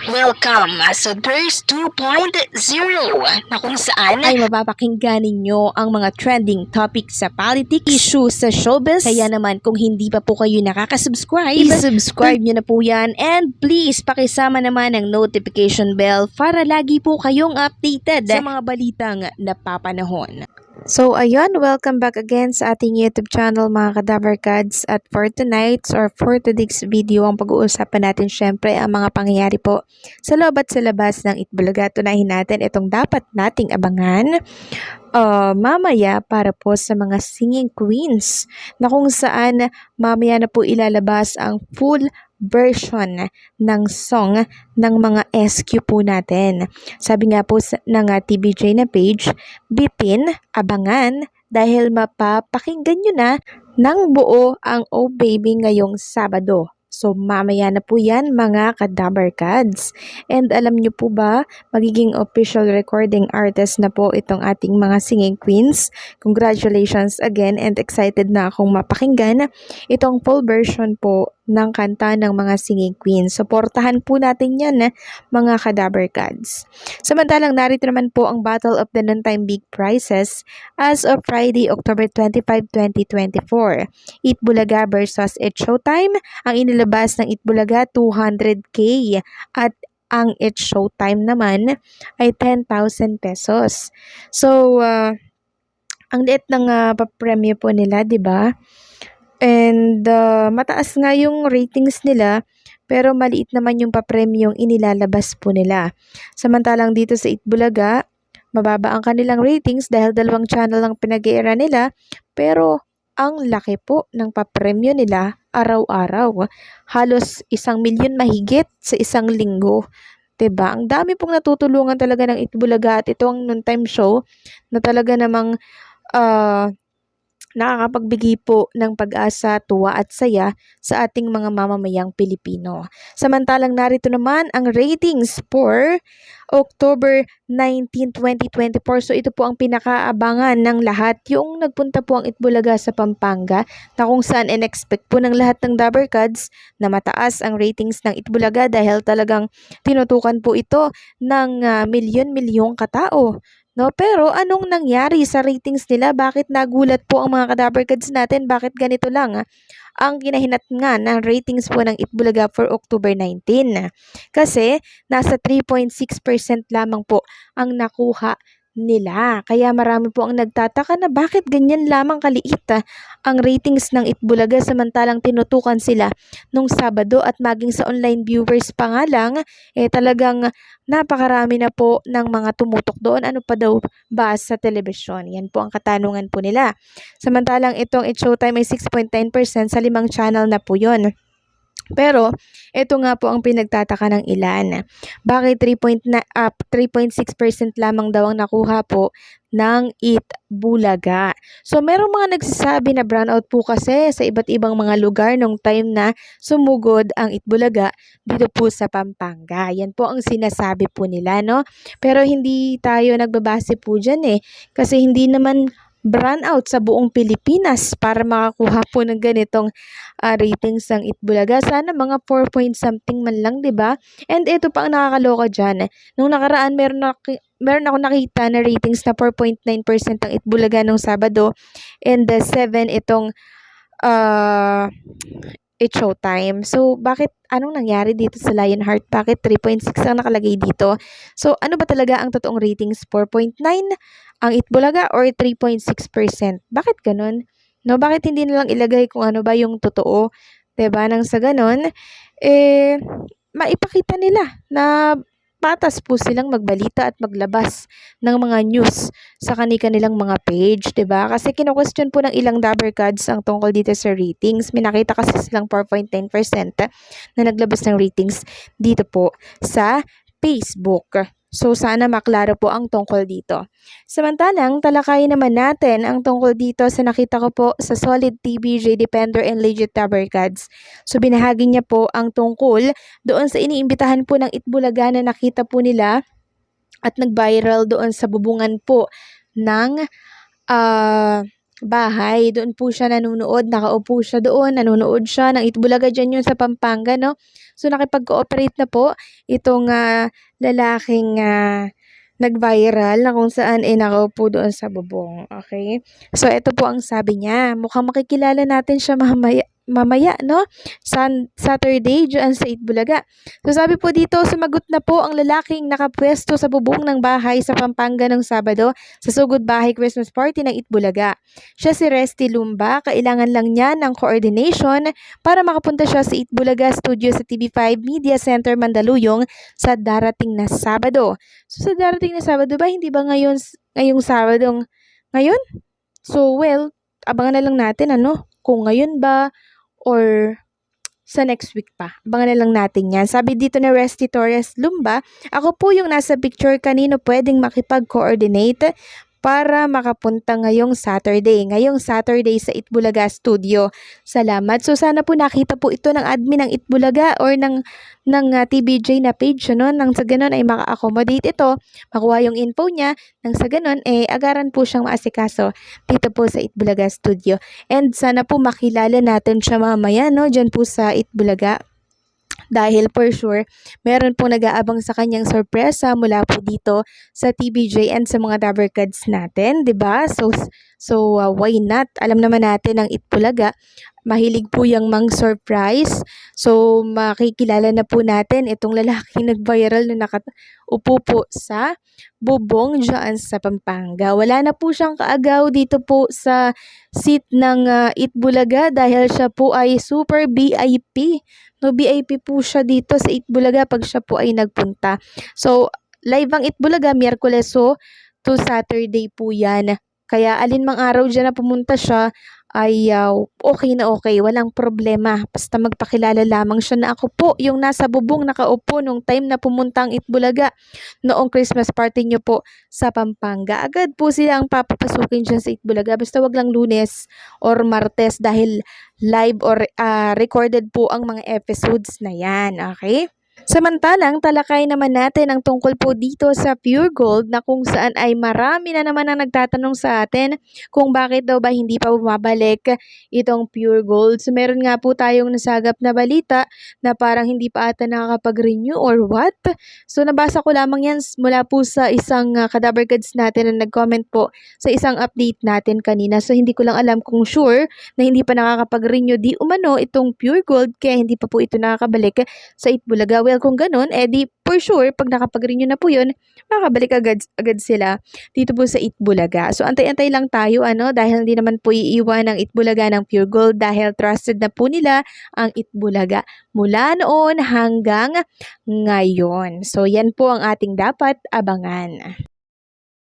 Welcome sa Thirst 2.0 na kung saan ay mapapakinggan ninyo ang mga trending topics sa politics, issues sa showbiz. Kaya naman kung hindi pa po kayo nakaka-subscribe, i-subscribe nyo na po yan. And please, pakisama naman ang notification bell para lagi po kayong updated sa mga balitang napapanahon. So ayun, welcome back again sa ating YouTube channel mga Kadaverkads. At for tonight's or for today's video, ang pag-uusapan natin syempre ang mga pangyayari po sa loob at sa labas ng Itbulaga. Tunahin natin itong dapat nating abangan mamaya para po sa mga singing queens na kung saan mamaya na po ilalabas ang full version ng song ng mga SQ po natin. Sabi nga po ng TVJ na page, bitin, abangan dahil mapapakinggan nyo na ng buo ang Oh Baby ngayong Sabado. So mamaya na po yan mga Kadaverkads. And alam nyo po ba, magiging official recording artist na po itong ating mga singing queens. Congratulations again and excited na akong mapakinggan itong full version po ng kanta ng mga singing queens. Suportahan po natin yan mga Kadaverkads. Samantalang narito naman po ang Battle of the Noontime Big Prizes as of Friday, October 25, 2024. Itbulaga versus It's Showtime. Ang inilabas ng Itbulaga 200k at ang It's Showtime naman ay 10,000 pesos. So, ang liit ng papremyo po nila, 'di ba? And mataas nga yung ratings nila pero maliit naman yung papremyong inilalabas po nila. Samantalang dito sa Itbulaga, mababa ang kanilang ratings dahil dalawang channel ang pinag-iira nila pero ang laki po ng papremyo nila araw-araw. Halos 1,000,000 mahigit sa isang linggo. 'Di ba? Ang dami pong natutulungan talaga ng Itbulaga at ito ang noontime show na talaga namang nakakapagbigay po ng pag-asa, tuwa at saya sa ating mga mamamayang Pilipino. Samantalang narito naman ang ratings for October 19, 2024. So ito po ang pinakaabangan ng lahat. Yung nagpunta po ang Itbulaga sa Pampanga na kung saan in-expect po ng lahat ng Dabarkads na mataas ang ratings ng Itbulaga dahil talagang tinutukan po ito ng milyon-milyong katao. No, pero anong nangyari sa ratings nila? Bakit nagulat po ang mga Kadaverkads natin? Bakit ganito lang? Ang kinahinatnan ng ratings po ng Itbulaga for October 19. Kasi nasa 3.6% lamang po ang nakuha nila. Kaya marami po ang nagtataka na bakit ganyan lamang kaliit ang ratings ng Itbulaga samantalang tinutukan sila nung Sabado at maging sa online viewers pa nga lang, talagang napakarami na po ng mga tumutok doon. Ano pa daw ba sa telebisyon? Yan po ang katanungan po nila. Samantalang itong It's Showtime ay 6.9% sa 5 channel na po yon. Pero, ito nga po ang pinagtataka ng ilan. Bakit 3.6% lamang daw ang nakuha po ng Itbulaga? So, merong mga nagsasabi na brownout po kasi sa iba't ibang mga lugar nung time na sumugod ang Itbulaga dito po sa Pampanga. Yan po ang sinasabi po nila, no? Pero hindi tayo nagbabase po dyan kasi hindi naman brownout sa buong Pilipinas para makakuha po ng ganitong ratings ng Itbulaga. Sana mga 4 point something man lang, 'di ba? And ito pa ang nakakaloka diyan. Nung nakaraan meron ako nakita na ratings na 4.9% ang Itbulaga nung Sabado and 7 itong It's Showtime. So, anong nangyari dito sa Lionheart? Bakit 3.6 ang nakalagay dito? So, ano ba talaga ang totoong ratings? 4.9 ang Itbulaga or 3.6%? Bakit ganun? No, bakit hindi na lang ilagay kung ano ba yung totoo? 'Di ba? Nang sa ganun, maipakita nila na patas po silang magbalita at maglabas ng mga news sa kanilang mga page, 'di ba? Kasi kino-question po ng ilang Dabarkads ang tungkol dito sa ratings. May nakita kasi silang 4.9% na naglabas ng ratings dito po sa Facebook. So, sana maklaro po ang tungkol dito. Samantalang, talakayin naman natin ang tungkol dito sa nakita ko po sa Solid TVJ Defender and Legit Dabarkads. So, binahagi niya po ang tungkol doon sa iniimbitahan po ng Itbulaga na nakita po nila at nag-viral doon sa bubungan po ng bahay. Doon po siya nanonood, nakaupo siya doon, nanonood siya ng Itbulaga, dyan yun sa Pampanga, no? So, nakipag-cooperate na po itong lalaking nag-viral na kung saan nakaupo doon sa bubong. Okay? So, ito po ang sabi niya. Mukhang makikilala natin siya mamaya, no? Saturday, dyan sa Itbulaga. So, sabi po dito, sumagot na po ang lalaking nakapwesto sa bubong ng bahay sa Pampanga ng Sabado sa Sugod Bahay Christmas Party ng Itbulaga. Siya si Resty Lumba. Kailangan lang niya ng coordination para makapunta siya sa Itbulaga Studio sa TV5 Media Center Mandaluyong sa darating na Sabado. So, sa darating na Sabado ba? Hindi ba ngayong Sabadong ngayon? So, well, abangan na lang natin, ano? Kung ngayon ba or sa next week pa. Abangan na lang natin yan. Sabi dito ni Resty Torres Lumba, ako po yung nasa picture, kanino pwedeng makipag-coordinate para makapunta ngayong Saturday sa Itbulaga Studio. Salamat. So sana po nakita po ito ng admin ng Itbulaga or ng TBJ na page, no? Nang sa ganun ay maka-accommodate ito, makuha yung info niya, nang sa ganun agaran po siyang maasikaso dito po sa Itbulaga Studio. And sana po makilala natin siya mamaya, no? Diyan po sa Itbulaga. Dahil for sure, meron pong nag-aabang sa kanyang sorpresa mula po dito sa TBJ and sa mga Dabarkads natin, 'di ba? So why not? Alam naman natin ang Itbulaga, mahilig po yang mang-surprise. So makikilala na po natin itong lalaking nag-viral na nakaupo po sa bubong dyan sa Pampanga. Wala na po siyang kaagaw dito po sa seat ng Itbulaga dahil siya po ay super VIP. No, VIP po siya dito sa Itbulaga pag siya po ay nagpunta. So, live ang Itbulaga, Miyerkules to Saturday po yan. Kaya alinmang araw dyan na pumunta siya ay okay na okay, walang problema. Basta magpakilala lamang siya na ako po yung nasa bubong nakaupo nung time na pumunta ang Itbulaga noong Christmas party nyo po sa Pampanga. Agad po sila ang papapasukin dyan sa Itbulaga. Basta wag lang Lunes or Martes dahil live or recorded po ang mga episodes na yan. Okay? Samantalang, talakay naman natin ang tungkol po dito sa Pure Gold na kung saan ay marami na naman ang nagtatanong sa atin kung bakit daw ba hindi pa bumabalik itong Pure Gold. So, meron nga po tayong nasagap na balita na parang hindi pa ata nakakapag-renew or what. So, nabasa ko lamang yan mula po sa isang Kadabarkads natin na nag-comment po sa isang update natin kanina. So, hindi ko lang alam kung sure na hindi pa nakakapag-renew di umano itong Pure Gold kaya hindi pa po ito nakakabalik sa Itbulaga. Well, kung ganun, di for sure, pag nakapag-renew na po yun, makakabalik agad sila dito po sa Itbulaga. So, antay-antay lang tayo, dahil hindi naman po iiwan ng Itbulaga ng Pure Gold dahil trusted na po nila ang Itbulaga mula noon hanggang ngayon. So, yan po ang ating dapat abangan.